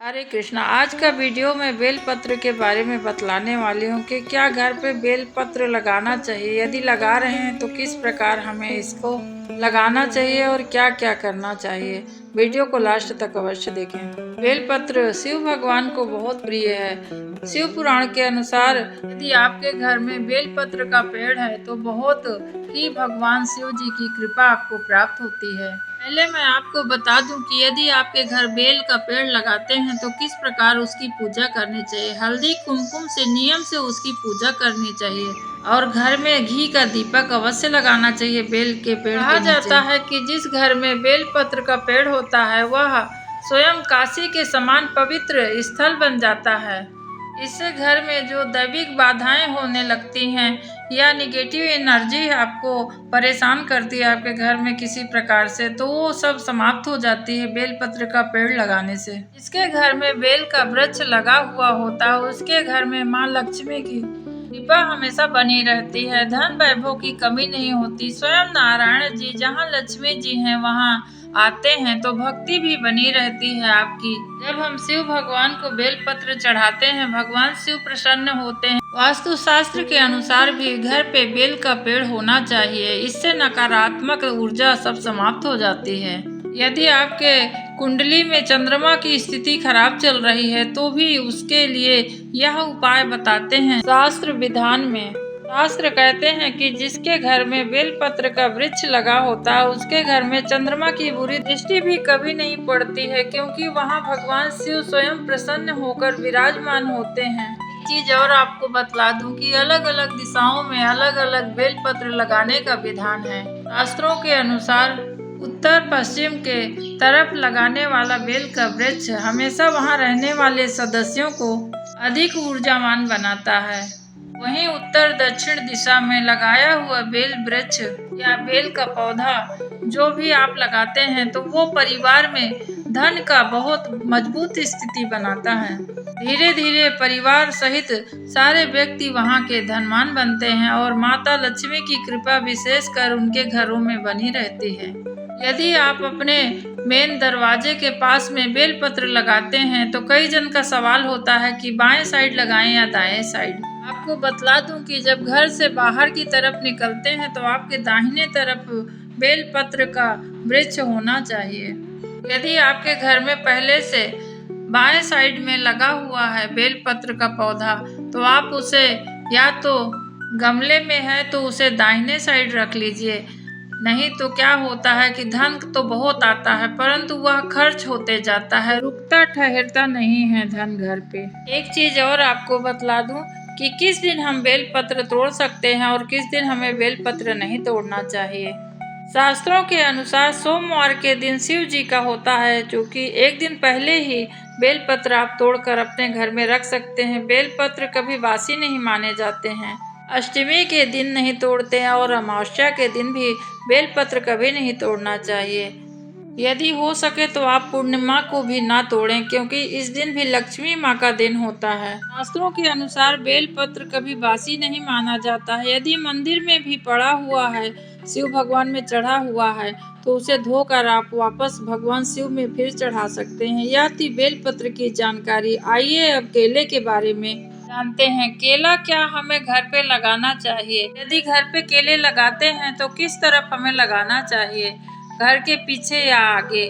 हरे कृष्णा। आज का वीडियो में बेलपत्र के बारे में बतलाने वाली हूँ कि क्या घर पे बेलपत्र लगाना चाहिए, यदि लगा रहे हैं तो किस प्रकार हमें इसको लगाना चाहिए और क्या क्या करना चाहिए। वीडियो को लास्ट तक अवश्य देखें। बेलपत्र शिव भगवान को बहुत प्रिय है। शिव पुराण के अनुसार यदि आपके घर में बेलपत्र का पेड़ है तो बहुत ही भगवान शिव जी की कृपा आपको प्राप्त होती है। पहले मैं आपको बता दूं कि यदि आपके घर बेल का पेड़ लगाते हैं तो किस प्रकार उसकी पूजा करनी चाहिए। हल्दी कुमकुम से नियम से उसकी पूजा करनी चाहिए और घर में घी का दीपक अवश्य लगाना चाहिए। बेल के पेड़ कहा जाता है कि जिस घर में बेल पत्र का पेड़ होता है वह स्वयं काशी के समान पवित्र स्थल बन जाता है। इससे घर में जो दैविक बाधाएं होने लगती हैं या निगेटिव एनर्जी आपको परेशान करती है आपके घर में किसी प्रकार से, तो वो सब समाप्त हो जाती है बेलपत्र का पेड़ लगाने से। जिसके घर में बेल का वृक्ष लगा हुआ होता है उसके घर में माँ लक्ष्मी की कृपा हमेशा बनी रहती है, धन वैभव की कमी नहीं होती। स्वयं नारायण जी जहाँ लक्ष्मी जी हैं वहाँ आते हैं तो भक्ति भी बनी रहती है आपकी। जब हम शिव भगवान को बेलपत्र चढ़ाते हैं भगवान शिव प्रसन्न होते हैं। वास्तु शास्त्र के अनुसार भी घर पे बेल का पेड़ होना चाहिए, इससे नकारात्मक ऊर्जा सब समाप्त हो जाती है। यदि आपके कुंडली में चंद्रमा की स्थिति खराब चल रही है तो भी उसके लिए यह उपाय बताते हैं शास्त्र विधान में। शास्त्र कहते हैं कि जिसके घर में बेलपत्र का वृक्ष लगा होता है उसके घर में चंद्रमा की बुरी दृष्टि भी कभी नहीं पड़ती है, क्योंकि वहाँ भगवान शिव स्वयं प्रसन्न होकर विराजमान होते हैं। चीज और आपको बतला दूं कि अलग अलग दिशाओं में अलग अलग बेलपत्र लगाने का विधान है। शास्त्रों के अनुसार उत्तर पश्चिम के तरफ लगाने वाला बेल का वृक्ष हमेशा वहां रहने वाले सदस्यों को अधिक ऊर्जावान बनाता है। वहीं उत्तर दक्षिण दिशा में लगाया हुआ बेल वृक्ष या बेल का पौधा जो भी आप लगाते हैं तो वो परिवार में धन का बहुत मजबूत स्थिति बनाता है। धीरे धीरे परिवार सहित सारे व्यक्ति वहां के धनवान बनते हैं और माता लक्ष्मी की कृपा विशेषकर उनके घरों में बनी रहती है। यदि आप अपने मेन दरवाजे के पास में बेलपत्र लगाते हैं तो कई जन का सवाल होता है कि बाएं साइड लगाएं या दाएं साइड। आपको बतला दूं कि जब घर से बाहर की तरफ निकलते हैं तो आपके दाहिने तरफ बेलपत्र का वृक्ष होना चाहिए। यदि आपके घर में पहले से बाएं साइड में लगा हुआ है बेलपत्र का पौधा तो आप उसे या तो गमले में है तो उसे दाहिने साइड रख लीजिए, नहीं तो क्या होता है कि धन तो बहुत आता है परंतु वह खर्च होते जाता है, रुकता ठहरता नहीं है धन घर पे। एक चीज और आपको बतला दूं कि किस दिन हम बेलपत्र तोड़ सकते हैं और किस दिन हमें बेलपत्र नहीं तोड़ना चाहिए। शास्त्रों के अनुसार सोमवार के दिन शिव जी का होता है, जो कि एक दिन पहले ही बेलपत्र आप तोड़कर अपने घर में रख सकते हैं। बेलपत्र कभी बासी नहीं माने जाते हैं। अष्टमी के दिन नहीं तोड़ते हैं और अमावस्या के दिन भी बेलपत्र कभी नहीं तोड़ना चाहिए। यदि हो सके तो आप पूर्णिमा को भी ना तोड़ें, क्योंकि इस दिन भी लक्ष्मी माँ का दिन होता है। शास्त्रों के अनुसार बेलपत्र कभी बासी नहीं माना जाता है। यदि मंदिर में भी पड़ा हुआ है, शिव भगवान में चढ़ा हुआ है, तो उसे धोकर आप वापस भगवान शिव में फिर चढ़ा सकते हैं। यह थी बेलपत्र की जानकारी। आइए अब केले के बारे में जानते हैं। केला क्या हमें घर पे लगाना चाहिए? यदि घर पे केले लगाते हैं तो किस तरफ हमें लगाना चाहिए, घर के पीछे या आगे?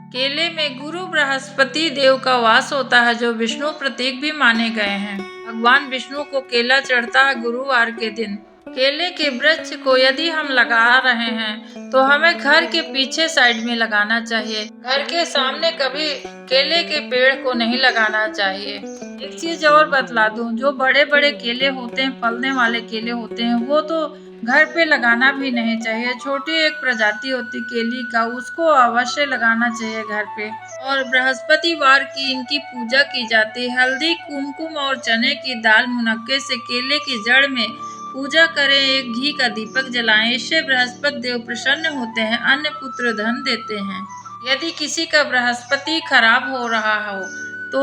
केले में गुरु बृहस्पति देव का वास होता है जो विष्णु प्रतीक भी माने गए हैं। भगवान विष्णु को केला चढ़ता है गुरुवार के दिन। केले के वृक्ष को यदि हम लगा रहे हैं तो हमें घर के पीछे साइड में लगाना चाहिए। घर के सामने कभी केले के पेड़ को नहीं लगाना चाहिए। एक चीज और बतला दूं, जो बड़े बड़े केले होते हैं, फलने वाले केले होते हैं, वो तो घर पे लगाना भी नहीं चाहिए। छोटी एक प्रजाति होती केली का, उसको अवश्य लगाना चाहिए घर पे। और बृहस्पतिवार की इनकी पूजा की जाती है। हल्दी कुमकुम और चने की दाल मुनक्के से केले की जड़ में पूजा करें, एक घी का दीपक जलाएं, इससे बृहस्पति देव प्रसन्न होते हैं, अन्न पुत्र धन देते हैं। यदि किसी का बृहस्पति खराब हो रहा हो तो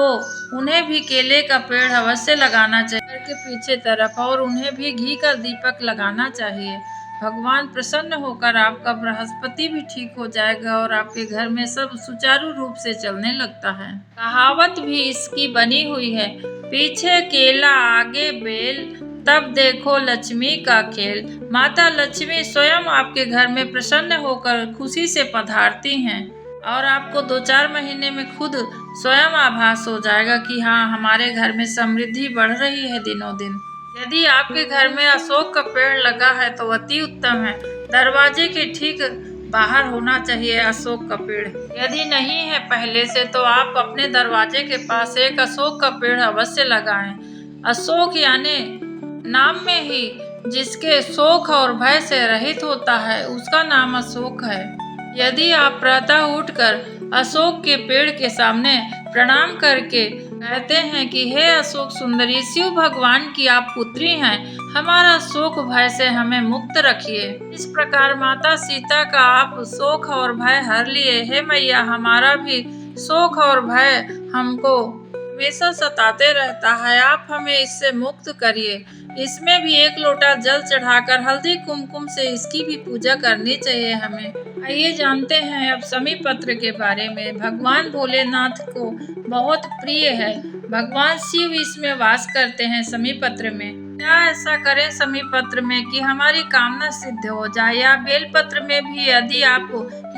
उन्हें भी केले का पेड़ अवश्य लगाना चाहिए घर के पीछे तरफ, और उन्हें भी घी का दीपक लगाना चाहिए। भगवान प्रसन्न होकर आपका बृहस्पति भी ठीक हो जाएगा और आपके घर में सब सुचारू रूप से चलने लगता है। कहावत भी इसकी बनी हुई है, पीछे केला आगे बेल, तब देखो लक्ष्मी का खेल। माता लक्ष्मी स्वयं आपके घर में प्रसन्न होकर खुशी से पधारती हैं और आपको 2-4 महीने में खुद स्वयं आभास हो जाएगा कि हाँ, हमारे घर में समृद्धि बढ़ रही है दिनों दिन। यदि आपके घर में अशोक का पेड़ लगा है तो अति उत्तम है। दरवाजे के ठीक बाहर होना चाहिए अशोक का पेड़। यदि नहीं है पहले से तो आप अपने दरवाजे के पास एक अशोक का पेड़ अवश्य लगाएं। अशोक यानी नाम में ही जिसके शोक और भय से रहित होता है उसका नाम अशोक है। यदि आप प्रातः उठकर अशोक के पेड़ के सामने प्रणाम करके कहते हैं कि हे अशोक सुंदरी, शिव भगवान की आप पुत्री हैं, हमारा शोक भय से हमें मुक्त रखिए। इस प्रकार माता सीता का आप शोक और भय हर लिए। हे मैया, हमारा भी शोक और भय हमको हमेशा सताते रहता है, आप हमें इससे मुक्त करिए। इसमें भी 1 लोटा जल चढ़ाकर हल्दी कुमकुम से इसकी भी पूजा करनी चाहिए हमें। आइए जानते हैं अब शमी पत्र के बारे में। भगवान भोलेनाथ को बहुत प्रिय है। भगवान शिव इसमें वास करते हैं शमी पत्र में। क्या ऐसा करें शमी पत्र में कि हमारी कामना सिद्ध हो जाए, या बेल पत्र में भी यदि आप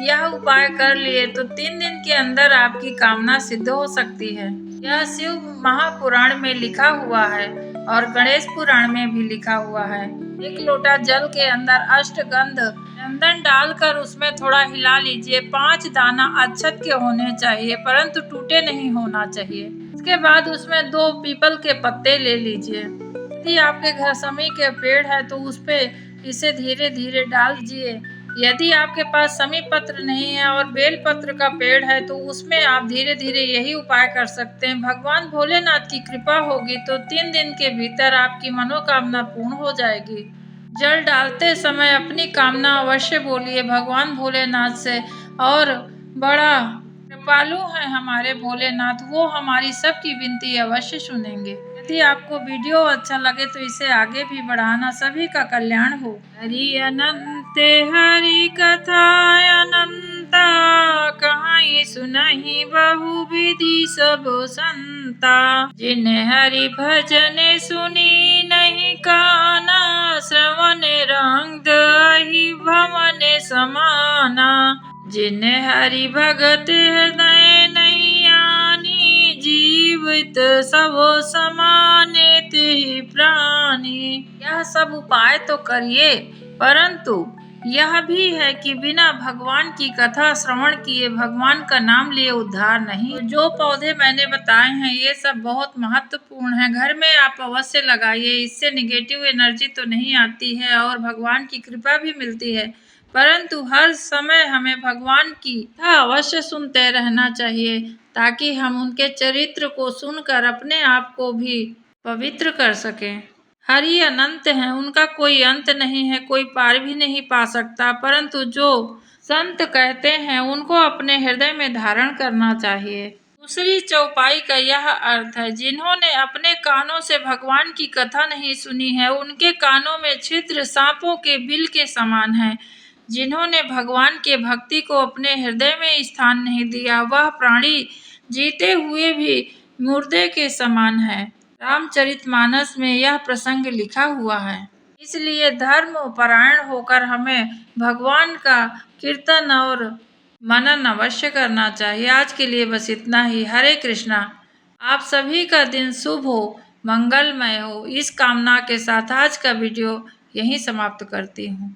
यह उपाय कर लिए तो 3 दिन के अंदर आपकी कामना सिद्ध हो सकती है। यह शिव महापुराण में लिखा हुआ है और गणेश पुराण में भी लिखा हुआ है। 1 लोटा जल के अंदर अष्टगंध चंदन डालकर उसमें थोड़ा हिला लीजिए। 5 दाना अक्षत के होने चाहिए परंतु टूटे नहीं होना चाहिए। इसके बाद उसमें 2 पीपल के पत्ते ले लीजिए। यदि आपके घर शमी के पेड़ है तो उस पे इसे धीरे धीरे डाल दीजिए। यदि आपके पास शमी पत्र नहीं है और बेल पत्र का पेड़ है तो उसमें आप धीरे धीरे यही उपाय कर सकते हैं। भगवान भोलेनाथ की कृपा होगी तो 3 दिन के भीतर आपकी मनोकामना पूर्ण हो जाएगी। जल डालते समय अपनी कामना अवश्य बोलिए भगवान भोलेनाथ से, और बड़ा कृपालु हैं हमारे भोलेनाथ, वो हमारी सबकी विनती अवश्य सुनेंगे। यदि आपको वीडियो अच्छा लगे तो इसे आगे भी बढ़ाना, सभी का कल्याण हो। हरि अनंत हरि कथा अनंता, कहीं सुनहि बहु विधि सब संता। जिन्हें हरि भजन सुनी नहीं काना, श्रवण रंग दहि भवन समाना। जिन्हें हरि भगत हृदय नहीं आनी, जीवित सब समाने तिहि प्राणी। यह सब उपाय तो करिए परंतु यह भी है कि बिना भगवान की कथा श्रवण किए, भगवान का नाम लिए उद्धार नहीं। जो पौधे मैंने बताए हैं ये सब बहुत महत्वपूर्ण है, घर में आप अवश्य लगाइए। इससे निगेटिव एनर्जी तो नहीं आती है और भगवान की कृपा भी मिलती है, परंतु हर समय हमें भगवान की कथा अवश्य सुनते रहना चाहिए ताकि हम उनके चरित्र को सुनकर अपने आप को भी पवित्र कर सकें। हरि अनंत हैं, उनका कोई अंत नहीं है, कोई पार भी नहीं पा सकता, परंतु जो संत कहते हैं उनको अपने हृदय में धारण करना चाहिए। दूसरी चौपाई का यह अर्थ है, जिन्होंने अपने कानों से भगवान की कथा नहीं सुनी है उनके कानों में छिद्र सांपों के बिल के समान है। जिन्होंने भगवान के भक्ति को अपने हृदय में स्थान नहीं दिया वह प्राणी जीते हुए भी मुर्दे के समान है। रामचरितमानस में यह प्रसंग लिखा हुआ है। इसलिए धर्म परायण होकर हमें भगवान का कीर्तन और मनन अवश्य करना चाहिए। आज के लिए बस इतना ही। हरे कृष्णा। आप सभी का दिन शुभ हो, मंगलमय हो, इस कामना के साथ आज का वीडियो यहीं समाप्त करती हूँ।